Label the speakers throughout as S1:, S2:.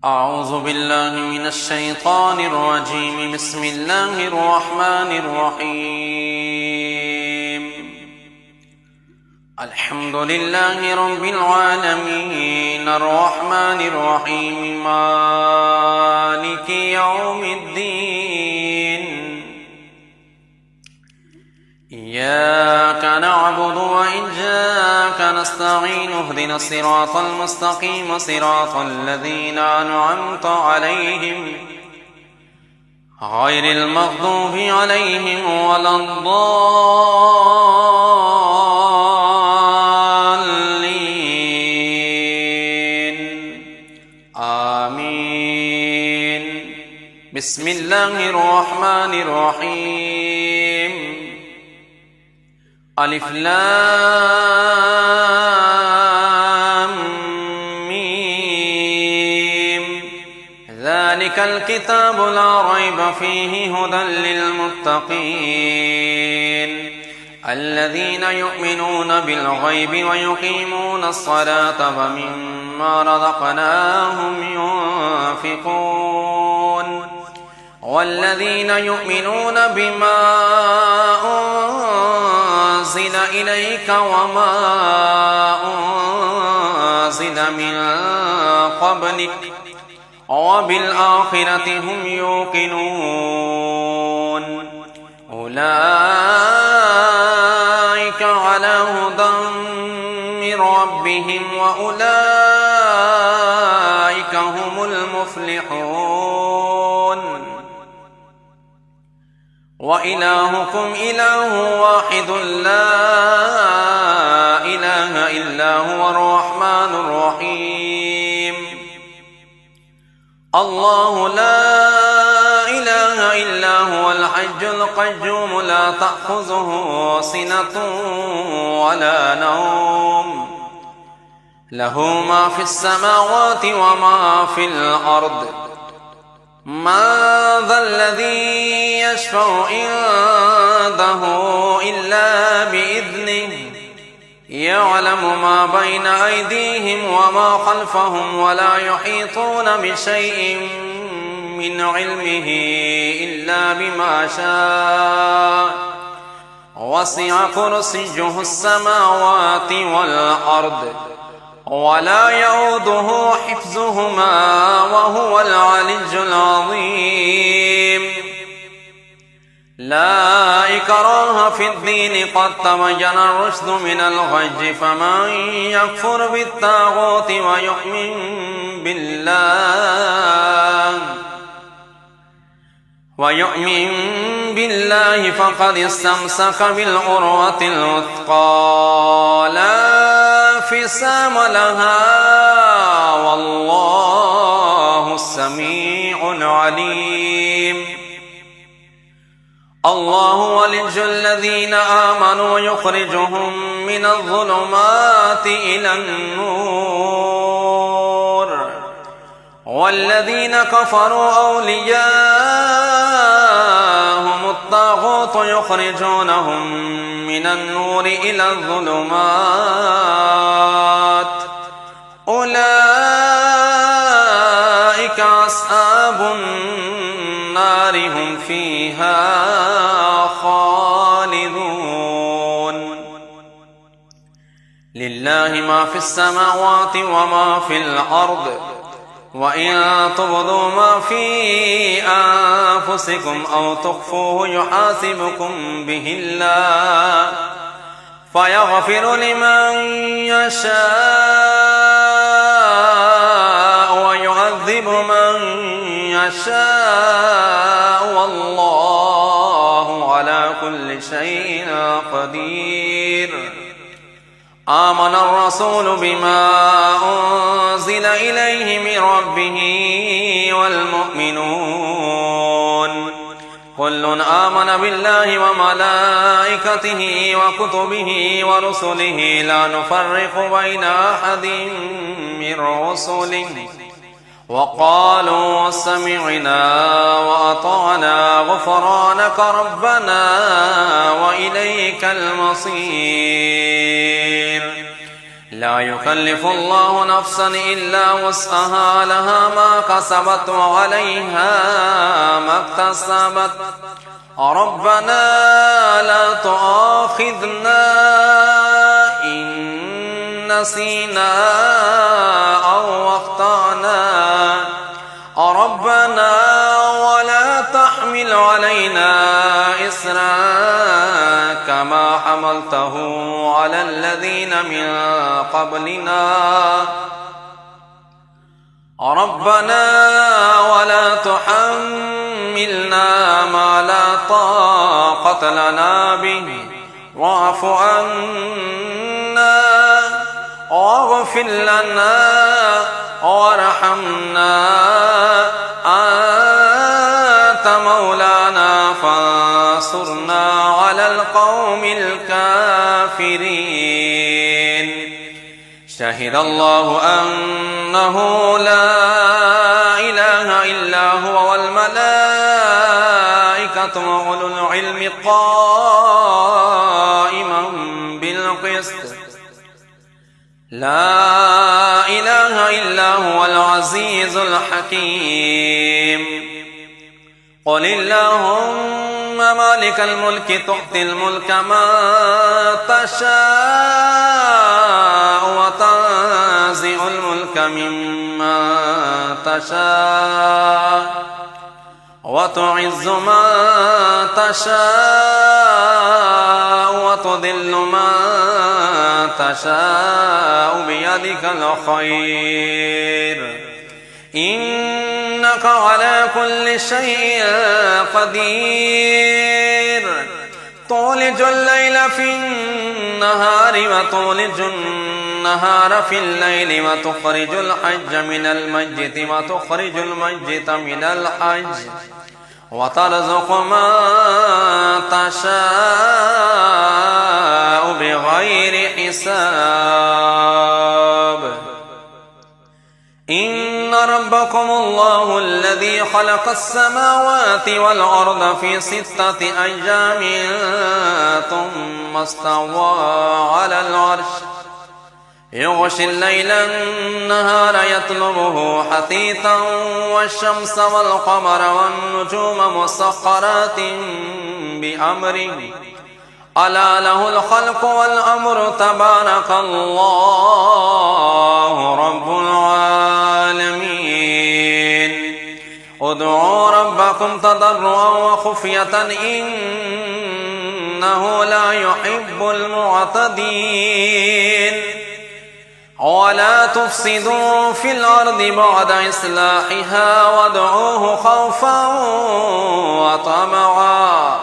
S1: أعوذ بالله من الشيطان الرجيم. بسم الله الرحمن الرحيم. الحمد لله رب العالمين الرحمن الرحيم مالك يوم الدين. إياك نعبد وإياك نستعين. اهدنا الصراط المستقيم صراط الذين أنعمت عليهم غير المغضوب عليهم ولا الضالين. آمين. بسم الله الرحمن الرحيم. ألف لام ميم. ذلك الكتاب لا ريب فيه هدى للمتقين الذين يؤمنون بالغيب ويقيمون الصلاة ومما رزقناهم ينفقون والذين يؤمنون بما أنزل إليك وما أنزل من قبلك وبالآخرة هم يوقنون. أولئك على هدى من ربهم وأولئك هم المفلحون. وإلهكم إله واحد لا إله إلا هو الرحمن الرحيم. الله لا إله إلا هو الحي القيوم لا تأخذه سنة ولا نوم له ما في السماوات وما في الأرض. من ذا الذي يشفع عنده إلا بإذنه يعلم ما بين أيديهم وما خلفهم ولا يحيطون بشيء من علمه إلا بما شاء وسع كرسيه السماوات والأرض ولا يؤوده حفظهما وهو العلي العظيم. لا إكراه في الدين قد تبين الرشد من الغي فمن يكفر بالطاغوت ويؤمن بالله فقد استمسك بالعروة الوثقى لا انفصام لها والله السميع العليم. الله ولي الذين آمنوا يخرجهم من الظلمات إلى النور والذين كفروا أولياءهم الطاغوت يخرجونهم من النور إلى الظلمات أولئك أصحاب النار هم فيها خالدون. لله ما في السماوات وما في الأرض وإن تبدوا ما في أنفسكم أو تخفوه يحاسبكم به الله فيغفر لمن يشاء ويعذب من يشاء والله على كل شيء قدير. آمن الرسول بما أنزل إليه من ربه والمؤمنون كل آمن بالله وملائكته وكتبه ورسله لا نفرق بين أحد من رسله وقالوا سمعنا وأطعنا غفرانك ربنا وإليك المصير. لا يكلف الله نفسا إلا وسعها لها ما كسبت وعليها ما اكتسبت ربنا لا تؤاخذنا إن نسينا أو أخطأنا ربنا ولا تحمل علينا إصرا كما حملته على الذين من قبلنا ربنا ولا تحملنا ما لا طاقة لنا به واعف عنا واغفر لنا وارحمنا أنت مولانا فانصرنا على القوم الكافرين شهد الله أنه لا إله إلا هو والملائكة وأولو العلم قائما بالقسط لا إله إلا هو العزيز الحكيم قل اللهم مالك الملك تؤتي الملك من تشاء وتنزع الملك ممن تشاء وتعز من تشاء وتذل من تشاء بيدك الخير إنك على كل شيء قدير تولج الليل في النهار وتولج النهار في الليل وتخرج الحج من الميت وتخرج الميت من الحج وترزق من تشاء بغير حساب إن ربكم الله الذي خلق السماوات والأرض في 6 أيام ثم استوى على العرش يغشي الليل النهار يطلبه حثيثا والشمس والقمر والنجوم مسخرات بأمره ألا له الخلق والأمر تبارك الله رب العالمين ادعوا ربكم تضرعا وخفية إنه لا يحب المعتدين ولا تفسدوا في الأرض بعد إصلاحها وادعوه خوفا وطمعا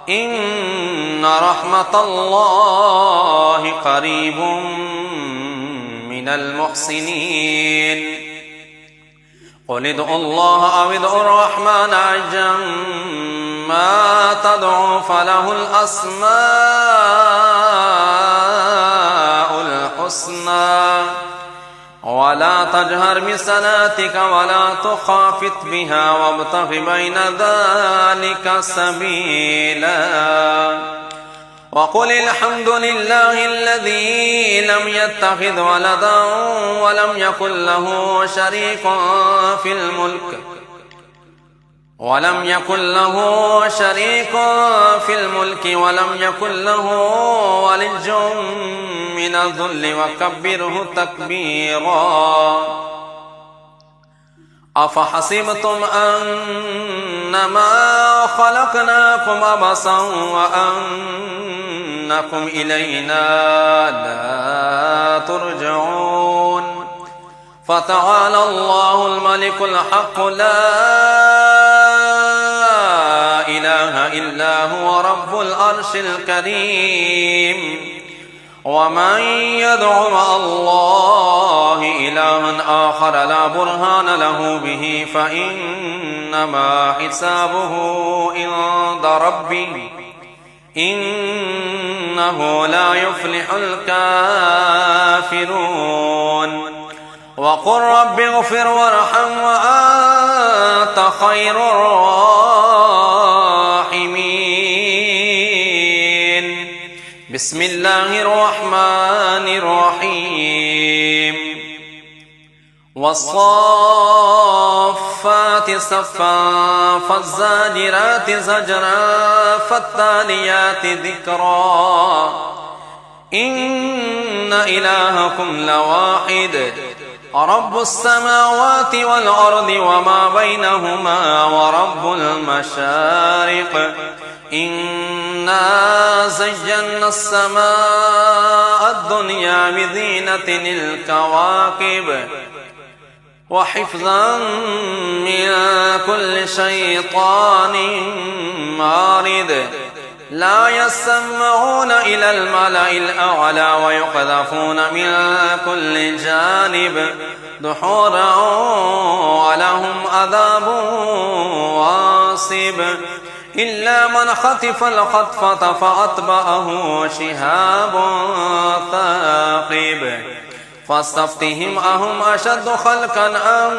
S1: إن رحمة الله قريب من المحسنين قل ادعوا الله أو ادعوا الرحمن أيما تدعوا فله الأسماء الحسنى ولا تجهر بصلاتك ولا تخافت بها وابتغ بين ذلك سبيلا وقل الحمد لله الذي لم يتخذ ولدا ولم يكن له شريك في الملك ولم يكن له ولي من الذل وكبره تكبيرا أفحسبتم أنما خلقناكم عبثا وأنكم إلينا لا ترجعون فتعالى الله الملك الحق لا إله إلا هو رب العرش الكريم ومن يدع مع الله إلها آخر لا برهان له به فإنما حسابه عند ربه إنه لا يفلح الكافرون وقل رب اغفر وارحم وأنت خير الراحمين بسم الله الرحمن الرحيم والصافات صفا فالزاجرات زجرا فالتاليات ذكرا إن إلهكم لواحد رب السماوات والأرض وما بينهما ورب المشارق إنا زينا السماء الدنيا بزينة الكواكب وحفظا من كل شيطان مارد لا يسمعون إلى الملأ الأعلى ويقذفون من كل جانب دحورا ولهم عذاب واصب إلا من خطف الخطفة فأتبعه شهاب ثاقب فاستفتهم أهم أشد خلقا أم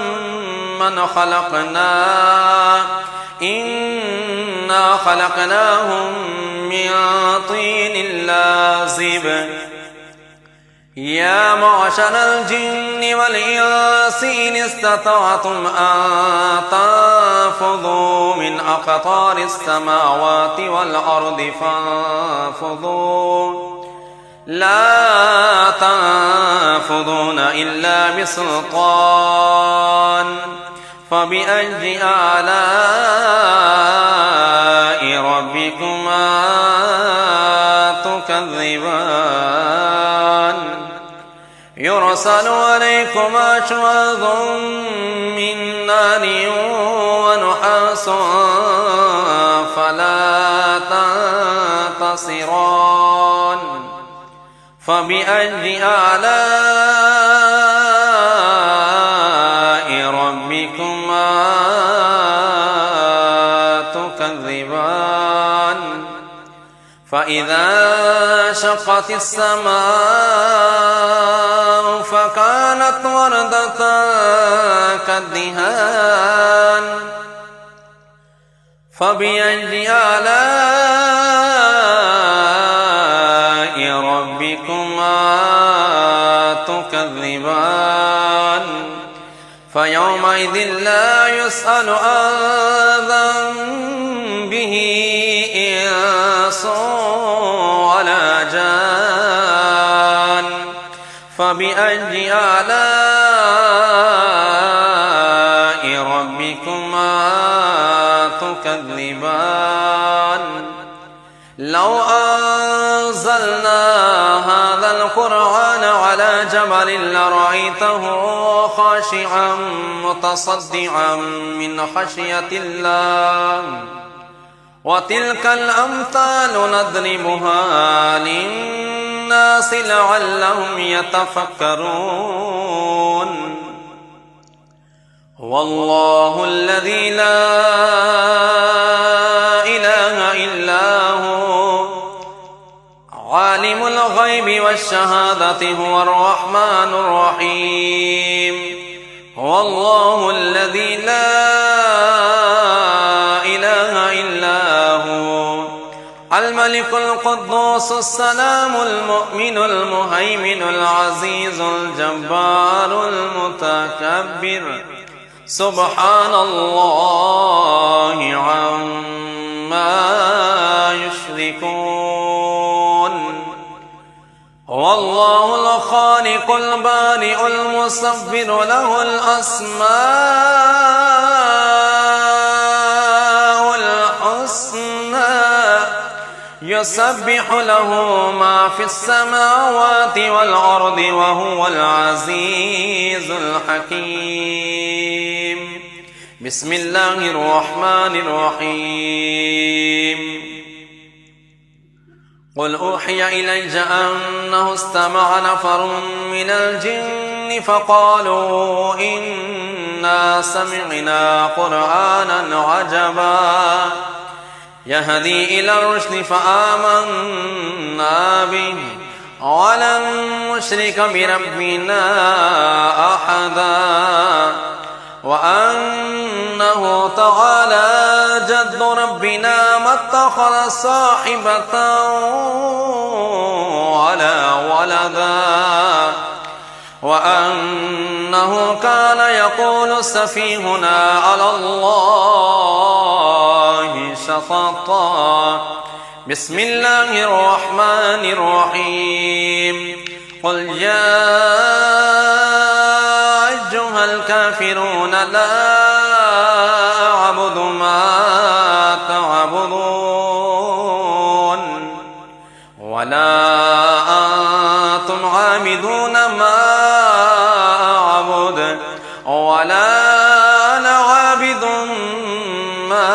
S1: من خلقنا إنا خلقناهم من طين لازب يا معشر الجن والإنس إن استطعتم أن تنفذوا من أقطار السماوات والأرض فانفذوا لا تنفذون إلا بسلطان فبأي آلاء ربكما تكذبان يرسل عليكما شواظ من نار ونحاس فلا تنتصران فبأي آلاء ربكما تكذبان فإذا شقت السماء فكانت وردة كالدهان فبأي آلاء ربكما تكذبان فيومئذ لا يسأل عن ذنبه إنس ولا جان فبأي آلاء ربكما تكذبان لو أنزلنا هذا القرآن على جبل لرأيته خاشعا متصدعا من خشية الله وتلك الأمثال نضربها للناس لعلهم يتفكرون والله الذي لا إله إلا هو عالم الغيب والشهادة هو الرحمن الرحيم هو الله الذي لا إله إلا هو الملك القدوس السلام المؤمن المهيمن العزيز الجبار المتكبر سبحان الله عما يشركون هو الله الخالق البارئ المصور له الأسماء الحسنى يسبح له ما في السماوات والأرض وهو العزيز الحكيم بسم الله الرحمن الرحيم قل أوحي إلي أنه استمع نفر من الجن فقالوا إنا سمعنا قرآنا عجبا يهدي إلى الرشد فآمنا به ولن نشرك بربنا أحدا وأنه تعالى جد ربنا ما اتخذ صاحبة ولا ولدا وأنه كان يقول سفيهنا على الله شططا بسم الله الرحمن الرحيم قل يا أيها الكافرون لا أعبد ما تعبدون ولا أنتم عابدون ما أعبد ولا أنا عابد ما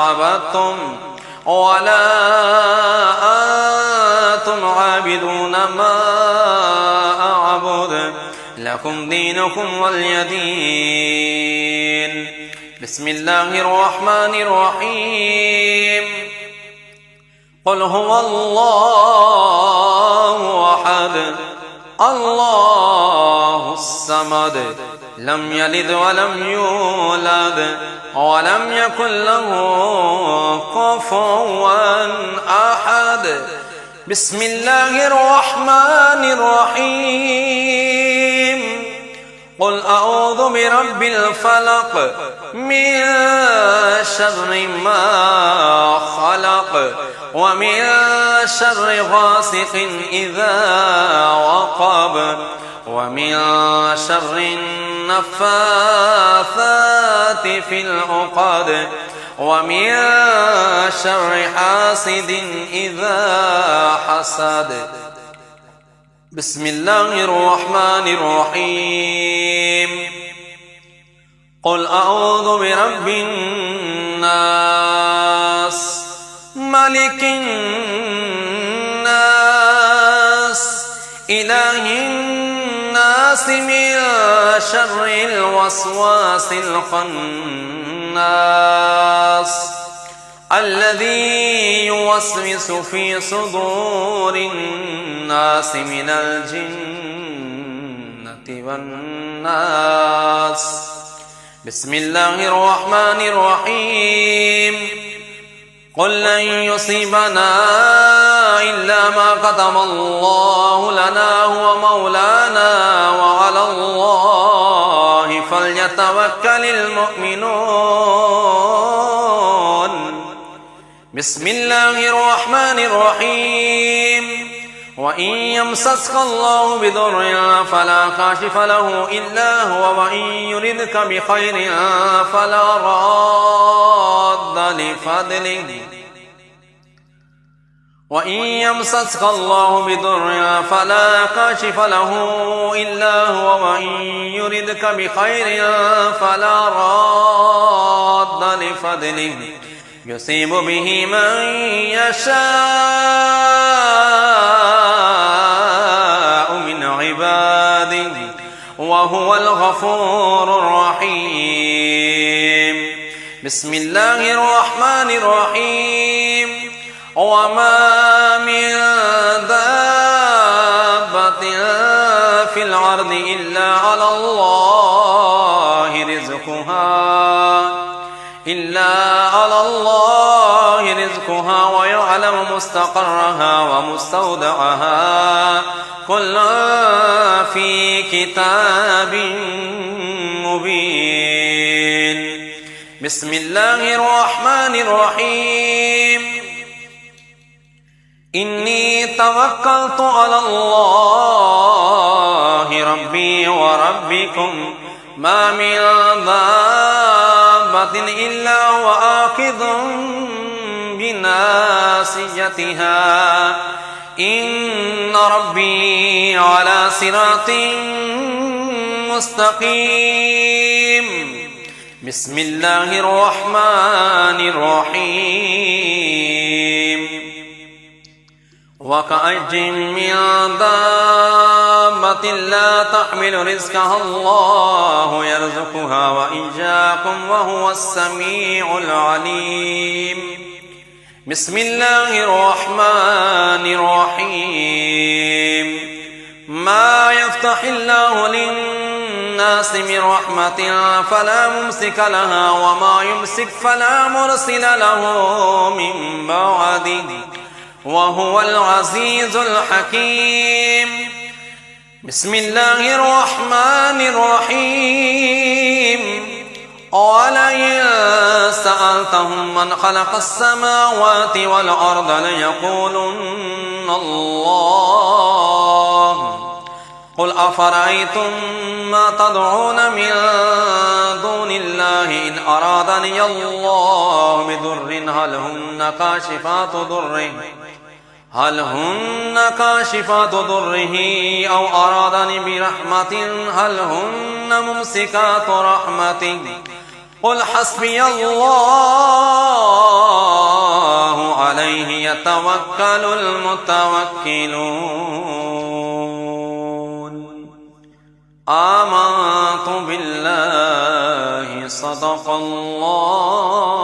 S1: عبدتم ولا أنتم عابدون ما أعبد لكم دينكم ولي دين. بسم الله الرحمن الرحيم قل هو الله أحد الله الصمد لم يلد ولم يولد ولم يكن له كفوا أحد. بسم الله الرحمن الرحيم قل أعوذ برب الفلق من شر ما خلق ومن شر غاسق إذا وقب ومن شر النفاثات في العقد ومن شر حاسد إذا حسد. بسم الله الرحمن الرحيم قل أعوذ برب الناس ملك الناس إله الناس من شر الوسواس الخناس الذي يوسوس في صدور الناس من الجنة والناس. بسم الله الرحمن الرحيم قل لن يصيبنا إلا ما كتب الله لنا هو مولانا وعلى الله فليتوكل المؤمنون. بسم الله الرحمن الرحيم وإن يمسسك الله بضر فلا كاشف له إلا هو وإن يردك بخير فلا راد لفضله وإن يمسسك الله بضر فلا كاشف له إلا هو وإن يردك بخير فلا راد لفضله يصيب به من يشاء من عباده وهو الغفور الرحيم. بسم الله الرحمن الرحيم وما من دابة في الأرض إلا على الله رزقها ويعلم مستقرها ومستودعها كل في كتاب مبين. بسم الله الرحمن الرحيم إني توكلت على الله ربي وربكم ما من دابة إلا هو آخذ بناصيتها إن ربي على صراط مستقيم. بسم الله الرحمن الرحيم وكأي من دابة لا تحمل رزقها الله يرزقها وإياكم وهو السميع العليم. بسم الله الرحمن الرحيم ما يفتح الله للناس من رحمة فلا ممسك لها وما يمسك فلا مرسل له من بعده وهو العزيز الحكيم. بسم الله الرحمن الرحيم ولئن سألتهم من خلق السماوات والأرض ليقولن الله قل أفرأيتم ما تدعون من دون الله إن أرادني الله بضر هل هن كاشفات ضره أو أرادني برحمة هل هن ممسكات رحمته قل حسبي الله عليه يتوكل المتوكلون آمنت بالله صدق الله